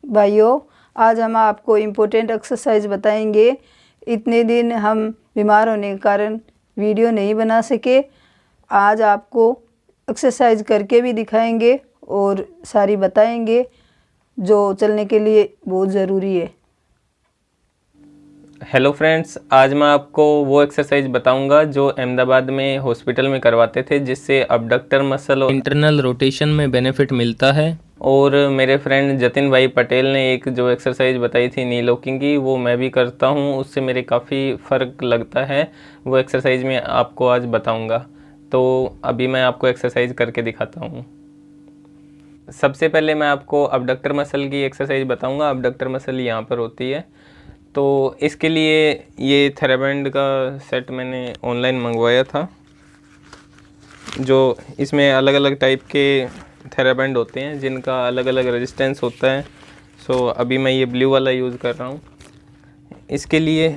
भाइयों, आज हम आपको इम्पोर्टेंट एक्सरसाइज बताएंगे। इतने दिन हम बीमार होने के कारण वीडियो नहीं बना सके। आज आपको एक्सरसाइज करके भी दिखाएंगे और सारी बताएंगे जो चलने के लिए बहुत ज़रूरी है। हेलो फ्रेंड्स, आज मैं आपको वो एक्सरसाइज बताऊंगा जो अहमदाबाद में हॉस्पिटल में करवाते थे, जिससे अबडक्टर मसल और इंटरनल रोटेशन में बेनिफिट मिलता है। और मेरे फ्रेंड जतिन भाई पटेल ने एक जो एक्सरसाइज बताई थी नी लॉकिंग की, वो मैं भी करता हूँ, उससे मेरे काफ़ी फ़र्क लगता है। वो एक्सरसाइज मैं आपको आज बताऊँगा। तो अभी मैं आपको एक्सरसाइज करके दिखाता हूँ। सबसे पहले मैं आपको अबडक्टर मसल की एक्सरसाइज बताऊँगा। अबडक्टर मसल यहाँ पर होती है। तो इसके लिए ये थेराबैंड का सेट मैंने ऑनलाइन मंगवाया था, जो इसमें अलग अलग टाइप के थेराबैंड होते हैं जिनका अलग अलग रेजिस्टेंस होता है। सो अभी मैं ये ब्लू वाला यूज़ कर रहा हूँ। इसके लिए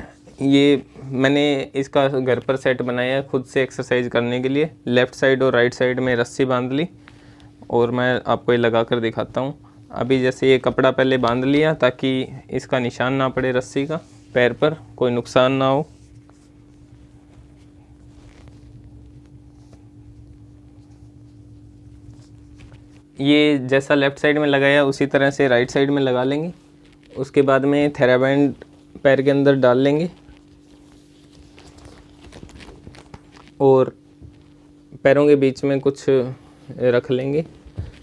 ये मैंने इसका घर पर सेट बनाया है खुद से एक्सरसाइज करने के लिए। लेफ़्ट साइड और राइट साइड में रस्सी बांध ली और मैं आपको ये लगा कर दिखाता हूँ। अभी जैसे ये कपड़ा पहले बांध लिया ताकि इसका निशान ना पड़े रस्सी का, पैर पर कोई नुकसान ना हो। ये जैसा लेफ़्ट साइड में लगाया उसी तरह से राइट साइड में लगा लेंगे। उसके बाद में थेराबैंड पैर के अंदर डाल लेंगे और पैरों के बीच में कुछ रख लेंगे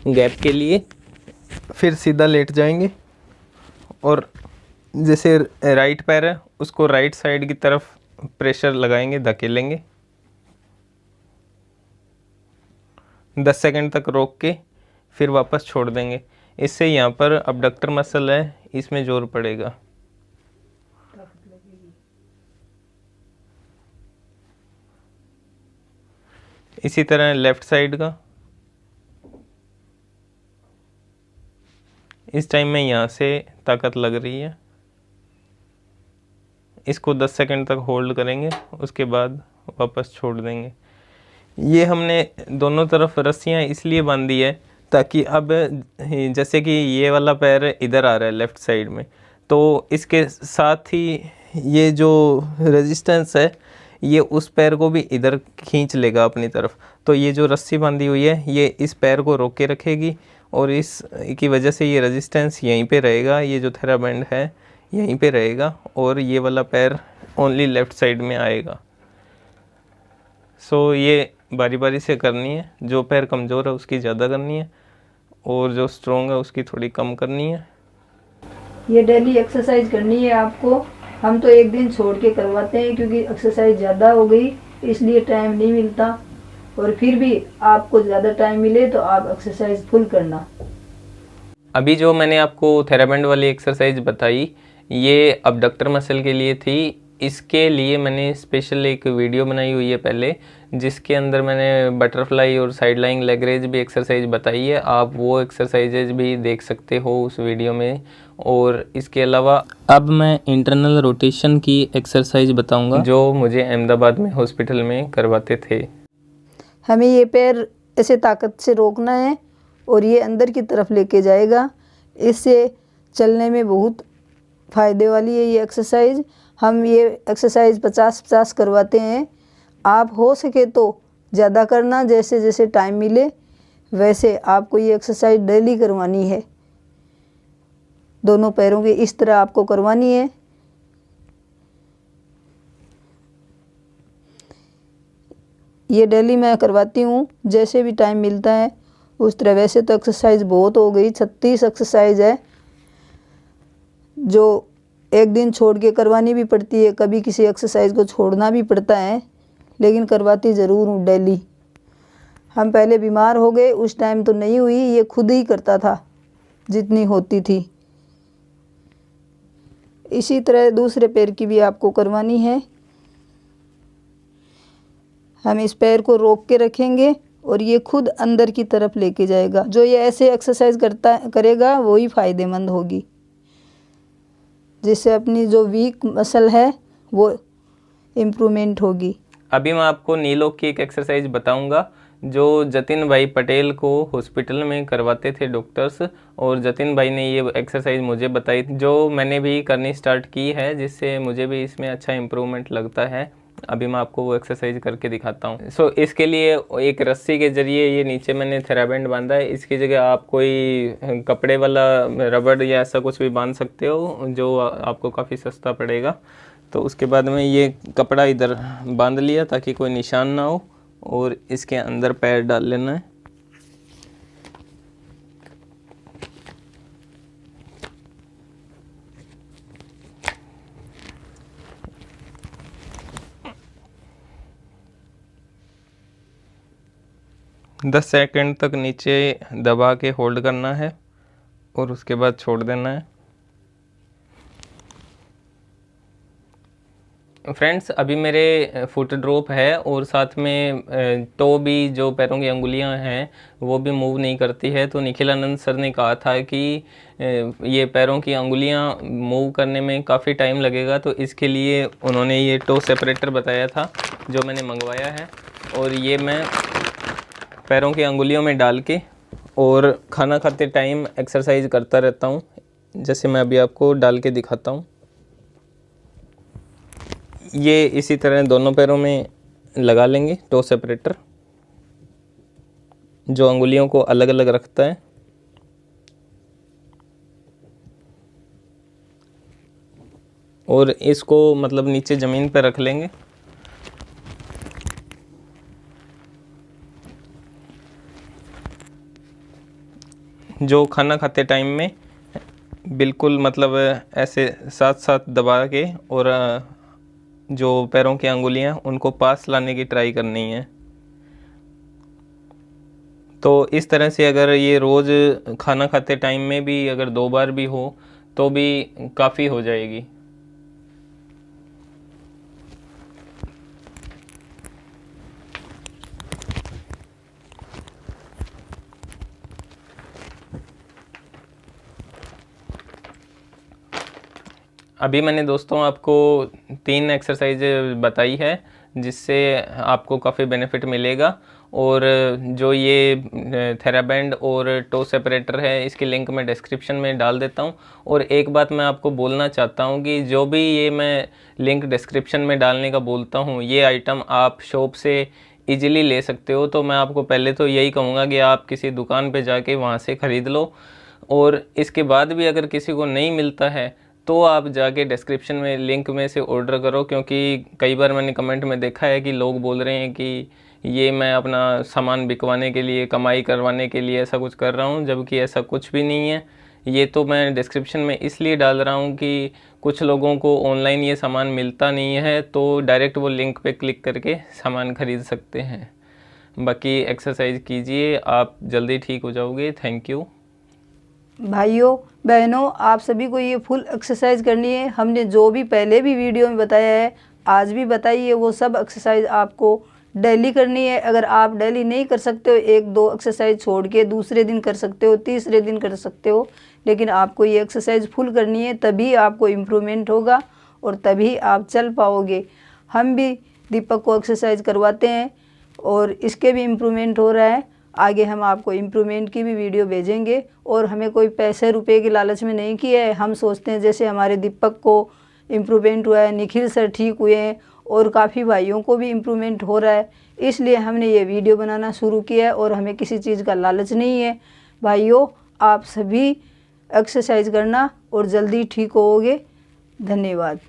गैप के लिए। फिर सीधा लेट जाएंगे और जैसे राइट पैर है उसको राइट साइड की तरफ प्रेशर लगाएंगे, धकेलेंगे। 10 सेकंड तक रोक के फिर वापस छोड़ देंगे। इससे यहाँ पर अबडक्टर मसल है, इसमें जोर पड़ेगा। इसी तरह लेफ्ट साइड का। इस टाइम में यहाँ से ताकत लग रही है। इसको 10 सेकंड तक होल्ड करेंगे, उसके बाद वापस छोड़ देंगे। ये हमने दोनों तरफ रस्सियाँ इसलिए बांधी है ताकि अब जैसे कि ये वाला पैर इधर आ रहा है लेफ़्ट साइड में, तो इसके साथ ही ये जो रेजिस्टेंस है ये उस पैर को भी इधर खींच लेगा अपनी तरफ। तो ये जो रस्सी बांधी हुई है ये इस पैर को रोके रखेगी और इस की वजह से ये रेजिस्टेंस यहीं पे रहेगा। ये जो थेराबैंड है यहीं पे रहेगा और ये वाला पैर ओनली लेफ़्ट साइड में आएगा। सो ये बारी बारी से करनी है। जो पैर कमज़ोर है उसकी ज़्यादा करनी है और जो स्ट्रॉन्ग है उसकी थोड़ी कम करनी है। ये डेली एक्सरसाइज करनी है आपको। हम तो एक दिन छोड़ के करवाते हैं क्योंकि एक्सरसाइज ज़्यादा हो गई, इसलिए टाइम नहीं मिलता। और फिर भी आपको ज़्यादा टाइम मिले तो आप एक्सरसाइज फुल करना। अभी जो मैंने आपको थेराबैंड वाली एक्सरसाइज बताई ये अबडक्टर मसल के लिए थी। इसके लिए मैंने स्पेशल एक वीडियो बनाई हुई है पहले, जिसके अंदर मैंने बटरफ्लाई और साइड लाइंग लेग रेज भी एक्सरसाइज बताई है। आप वो एक्सरसाइजेज भी देख सकते हो उस वीडियो में। और इसके अलावा अब मैं इंटरनल रोटेशन की एक्सरसाइज बताऊंगा जो मुझे अहमदाबाद में हॉस्पिटल में करवाते थे। हमें ये पैर ऐसे ताकत से रोकना है और ये अंदर की तरफ लेके जाएगा। इससे चलने में बहुत फ़ायदे वाली है ये एक्सरसाइज। हम ये एक्सरसाइज 50-50 करवाते हैं। आप हो सके तो ज़्यादा करना, जैसे जैसे टाइम मिले वैसे आपको ये एक्सरसाइज डेली करवानी है। दोनों पैरों की इस तरह आपको करवानी है। ये डेली मैं करवाती हूँ, जैसे भी टाइम मिलता है उस तरह। वैसे तो एक्सरसाइज बहुत हो गई, 36 एक्सरसाइज है जो एक दिन छोड़ के करवानी भी पड़ती है। कभी किसी एक्सरसाइज को छोड़ना भी पड़ता है, लेकिन करवाती ज़रूर हूँ डेली। हम पहले बीमार हो गए, उस टाइम तो नहीं हुई, ये खुद ही करता था जितनी होती थी। इसी तरह दूसरे पैर की भी आपको करवानी है। हम इस पैर को रोक के रखेंगे और ये खुद अंदर की तरफ लेके जाएगा। जो ये ऐसे एक्सरसाइज करेगा वही फ़ायदेमंद होगी, जिससे अपनी जो वीक मसल है वो इम्प्रूवमेंट होगी। अभी मैं आपको नी लॉक की एक एक्सरसाइज बताऊंगा जो जतिन भाई पटेल को हॉस्पिटल में करवाते थे डॉक्टर्स, और जतिन भाई ने ये एक्सरसाइज मुझे बताई जो मैंने भी करनी स्टार्ट की है, जिससे मुझे भी इसमें अच्छा इम्प्रूवमेंट लगता है। अभी मैं आपको वो एक्सरसाइज करके दिखाता हूँ। सो इसके लिए एक रस्सी के जरिए ये नीचे मैंने थेराबैंड बांधा है। इसकी जगह आप कोई कपड़े वाला रबड़ या ऐसा कुछ भी बांध सकते हो जो आपको काफ़ी सस्ता पड़ेगा। तो उसके बाद में ये कपड़ा इधर बांध लिया ताकि कोई निशान ना हो, और इसके अंदर पैर डाल लेना है। दस सेकंड तक नीचे दबा के होल्ड करना है और उसके बाद छोड़ देना है। फ्रेंड्स, अभी मेरे फुट ड्रॉप है और साथ में टो भी, जो पैरों की अंगुलियां हैं वो भी मूव नहीं करती है। तो निखिल आनंद सर ने कहा था कि ये पैरों की अंगुलियां मूव करने में काफ़ी टाइम लगेगा, तो इसके लिए उन्होंने ये टो सेपरेटर बताया था जो मैंने मंगवाया है। और ये मैं पैरों की अंगुलियों में डाल के और खाना खाते टाइम एक्सरसाइज करता रहता हूँ, जैसे मैं अभी आपको डाल के दिखाता हूँ। ये इसी तरह दोनों पैरों में लगा लेंगे टो सेपरेटर, जो अंगुलियों को अलग अलग रखता है। और इसको मतलब नीचे ज़मीन पर रख लेंगे। जो खाना खाते टाइम में बिल्कुल मतलब ऐसे साथ साथ दबा के, और जो पैरों की अंगुलियां उनको पास लाने की ट्राई करनी है। तो इस तरह से अगर ये रोज़ खाना खाते टाइम में भी अगर 2 बार भी हो तो भी काफ़ी हो जाएगी। अभी मैंने दोस्तों आपको 3 एक्सरसाइज बताई है जिससे आपको काफ़ी बेनिफिट मिलेगा। और जो ये थेराबैंड और टो सेपरेटर है, इसकी लिंक मैं डिस्क्रिप्शन में डाल देता हूँ। और एक बात मैं आपको बोलना चाहता हूँ कि जो भी ये मैं लिंक डिस्क्रिप्शन में डालने का बोलता हूँ, ये आइटम आप शॉप से इजीली ले सकते हो। तो मैं आपको पहले तो यही कहूँगा कि आप किसी दुकान पे जाके वहाँ से ख़रीद लो, और इसके बाद भी अगर किसी को नहीं मिलता है तो आप जाके डिस्क्रिप्शन में लिंक में से ऑर्डर करो। क्योंकि कई बार मैंने कमेंट में देखा है कि लोग बोल रहे हैं कि ये मैं अपना सामान बिकवाने के लिए, कमाई करवाने के लिए ऐसा कुछ कर रहा हूँ, जबकि ऐसा कुछ भी नहीं है। ये तो मैं डिस्क्रिप्शन में इसलिए डाल रहा हूँ कि कुछ लोगों को ऑनलाइन ये सामान मिलता नहीं है, तो डायरेक्ट वो लिंक पे क्लिक करके सामान ख़रीद सकते हैं। बाकी एक्सरसाइज कीजिए, आप जल्दी ठीक हो जाओगे। Thank you. भाइयों बहनों, आप सभी को ये फुल एक्सरसाइज करनी है। हमने जो भी पहले भी वीडियो में बताया है, आज भी बताई है, वो सब एक्सरसाइज आपको डेली करनी है। अगर आप डेली नहीं कर सकते हो, 1-2 एक्सरसाइज छोड़ के दूसरे दिन कर सकते हो, तीसरे दिन कर सकते हो, लेकिन आपको ये एक्सरसाइज फुल करनी है, तभी आपको इम्प्रूवमेंट होगा और तभी आप चल पाओगे। हम भी दीपक को एक्सरसाइज करवाते हैं और इसके भी इम्प्रूवमेंट हो रहा है। आगे हम आपको इम्प्रूवमेंट की भी वीडियो भेजेंगे। और हमें कोई पैसे रुपए की लालच में नहीं किया है। हम सोचते हैं जैसे हमारे दीपक को इम्प्रूवमेंट हुआ है, निखिल सर ठीक हुए हैं और काफ़ी भाइयों को भी इम्प्रूवमेंट हो रहा है, इसलिए हमने ये वीडियो बनाना शुरू किया है। और हमें किसी चीज़ का लालच नहीं है। भाइयों, आप सभी एक्सरसाइज करना और जल्दी ठीक होगे। धन्यवाद।